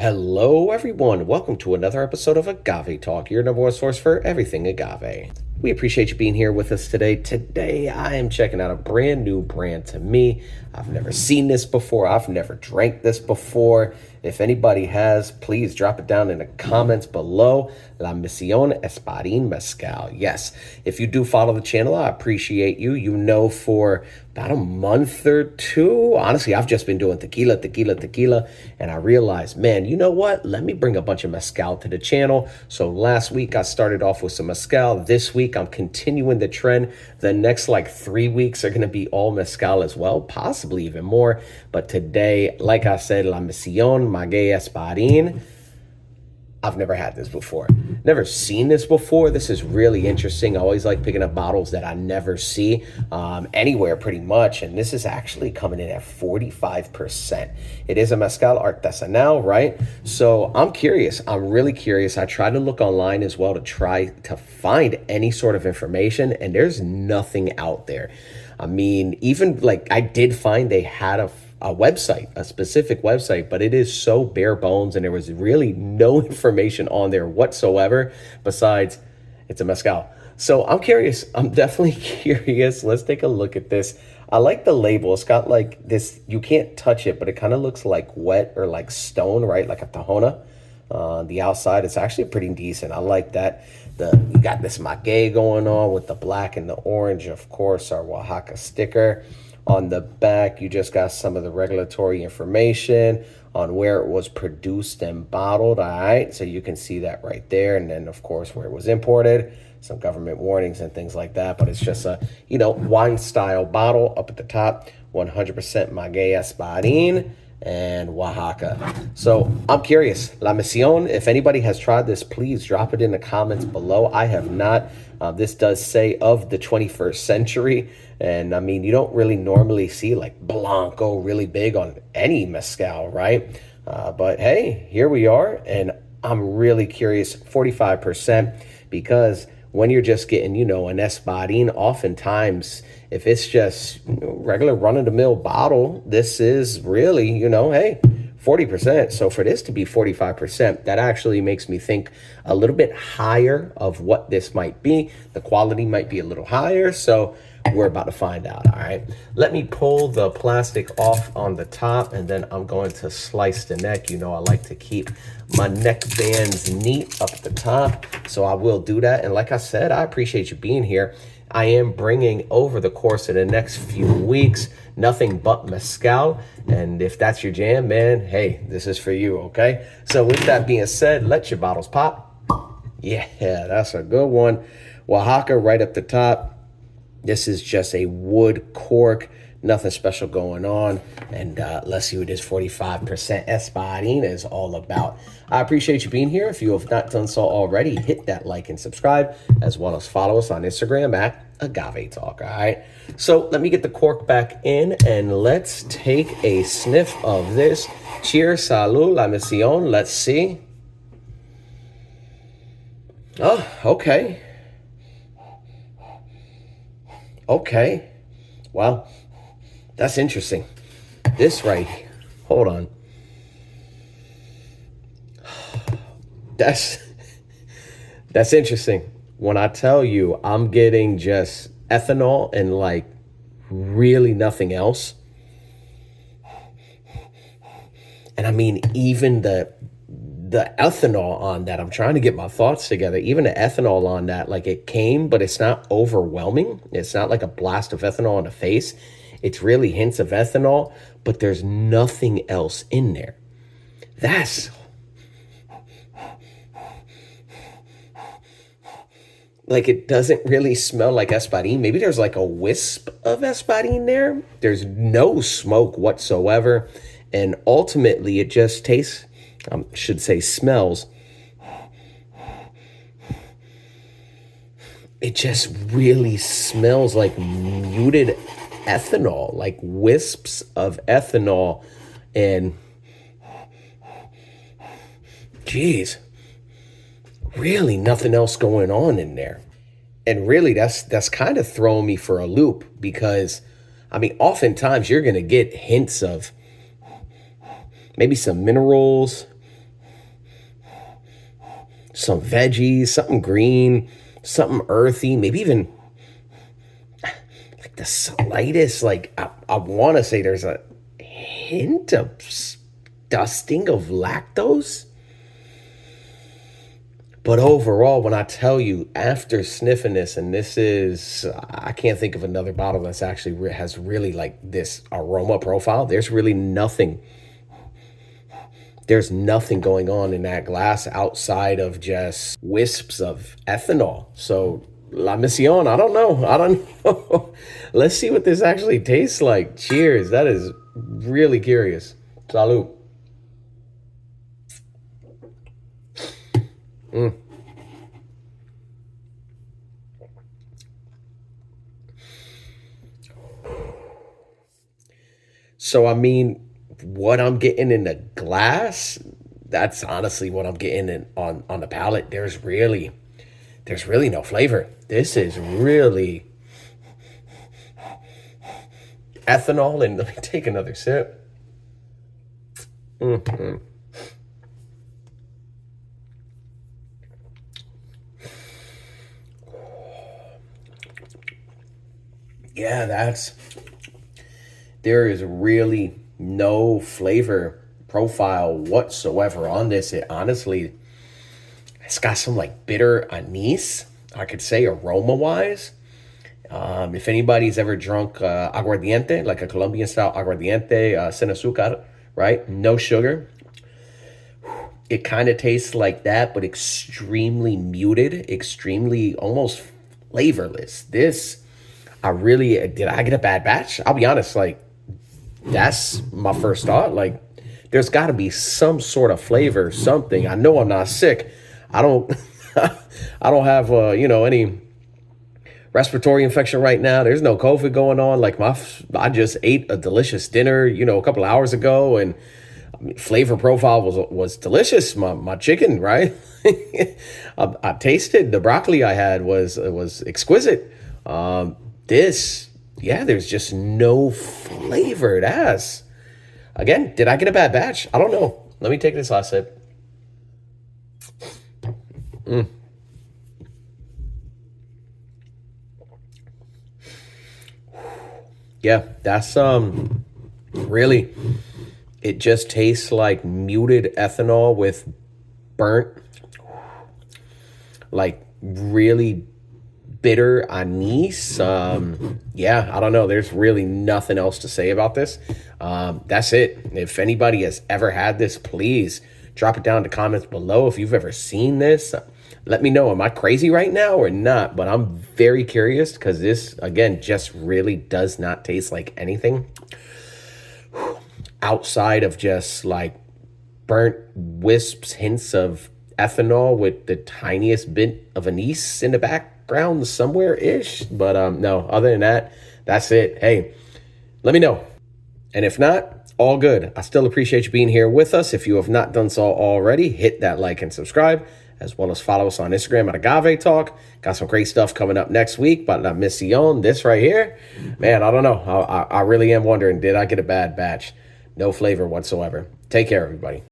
Hello, everyone. Welcome to another episode of Agave Talk, your number one source for everything agave. We appreciate you being here with us today. Today, I am checking out a brand new brand to me. I've never seen this before. I've never drank this before. If anybody has, please drop it down in the comments below. La Misión Espadin Mezcal. Yes, if you do follow the channel, I appreciate you. You know, for about a month or two, honestly, I've just been doing tequila, and I realized, man, you know what? Let me bring a bunch of mezcal to the channel. So last week, I started off with some mezcal. This week, I'm continuing the trend. The next, 3 weeks are going to be all mezcal as well, possibly even more. But today, like I said, La Misión Mezcal Espadin. I've never had this before. Never seen this before. This is really interesting. I always like picking up bottles that I never see anywhere pretty much. And this is actually coming in at 45%. It is a mezcal artesanal, right? So I'm curious. I'm really curious. I tried to look online as well to try to find any sort of information, and there's nothing out there. I mean, even I did find they had a website, a specific website, but it is so bare bones, and there was really no information on there whatsoever besides it's a mezcal. So I'm curious. I'm definitely curious. Let's take a look at this. I like the label. It's got this, you can't touch it, but it kind of looks like wet or like stone, right? Like a tahona. On the outside, it's actually pretty decent. I like that. You got this maguey going on with the black and the orange, of course, our Oaxaca sticker. On the back, you just got some of the regulatory information on where it was produced and bottled. All right, so you can see that right there. And then, of course, where it was imported, some government warnings and things like that. But it's just a, wine-style bottle up at the top, 100% Maguey Espadin and Oaxaca. So I'm curious, La Misión, if anybody has tried this, please drop it in the comments below. I have not. This does say of the 21st century. And I mean, you don't really normally see Blanco really big on any mezcal, right? But hey, here we are. And I'm really curious, 45%, because when you're just getting, an Espadin, oftentimes, if it's just regular run-of-the-mill bottle, this is really, hey, 40%. So for this to be 45%, that actually makes me think a little bit higher of what this might be. The quality might be a little higher. So we're about to find out. All right. Let me pull the plastic off on the top, and then I'm going to slice the neck. I like to keep my neck bands neat up at the top. So I will do that. And like I said, I appreciate you being here. I am bringing over the course of the next few weeks nothing but mezcal. And if that's your jam, man, hey, this is for you, okay? So with that being said, let your bottles pop. Yeah, that's a good one. Oaxaca right up the top. This is just a wood cork. Nothing special going on. And let's see what this 45% Espadin is all about. I appreciate you being here. If you have not done so already, hit that like and subscribe, as well as follow us on Instagram at Agave Talk, all right? So let me get the cork back in, and let's take a sniff of this. Cheers, salud, la misión. Let's see. Oh, okay. Okay. Wow. That's interesting. This right here. Hold on. That's interesting. When I tell you I'm getting just ethanol and really nothing else. And I mean, even the ethanol on that, I'm trying to get my thoughts together. Even the ethanol on that, it came, but it's not overwhelming. It's not like a blast of ethanol in the face. It's really hints of ethanol, but there's nothing else in there. That's it doesn't really smell like Espadin. Maybe there's a wisp of Espadin there. There's no smoke whatsoever. And ultimately, it just tastes, should say smells. It just really smells like muted ethanol, like wisps of ethanol. And geez, really nothing else going on in there. And really, that's kind of throwing me for a loop, because I mean, oftentimes you're going to get hints of maybe some minerals, some veggies, something green, something earthy, maybe even like the slightest, like I want to say there's a hint of dusting of lactose. But overall, when I tell you after sniffing this, and this is, I can't think of another bottle that's actually has really like this aroma profile. There's nothing going on in that glass outside of just wisps of ethanol. So La Mission, I don't know. I don't know. Let's see what this actually tastes like. Cheers. That is really curious. Salud. So I mean, what I'm getting in the glass, that's honestly what I'm getting in on the palate. There's really no flavor. This is really ethanol. And let me take another sip. Yeah, there is really no flavor profile whatsoever on this. It honestly, it's got some like bitter anise, I could say, aroma wise. If anybody's ever drunk aguardiente, like a Colombian style aguardiente, sin azúcar, right? No sugar. It kind of tastes like that, but extremely muted, extremely almost flavorless. This, did I get a bad batch? I'll be honest, like, that's my first thought. Like, there's got to be some sort of flavor, something. I know I'm not sick. I don't, I don't have, any respiratory infection right now. There's no COVID going on. Like I just ate a delicious dinner, a couple hours ago, and flavor profile was delicious. My chicken, right? I tasted the broccoli I had was exquisite. There's just no flavor. That's again. Did I get a bad batch? I don't know. Let me take this last sip. Yeah, that's really. It just tastes like muted ethanol with burnt, like really bitter anise. Yeah, I don't know. There's really nothing else to say about this. That's it. If anybody has ever had this, please drop it down in the comments below. If you've ever seen this, let me know. Am I crazy right now or not? But I'm very curious because this, again, just really does not taste like anything outside of just like burnt wisps, hints of ethanol with the tiniest bit of anise in the background somewhere ish. But no, other than that, that's it. Hey, let me know. And if not, all good. I still appreciate you being here with us. If you have not done so already, hit that like and subscribe, as well as follow us on Instagram at Agave Talk. Got some great stuff coming up next week. But La Mission, this right here, man, I don't know. I really am wondering, did I get a bad batch? No flavor whatsoever. Take care, everybody.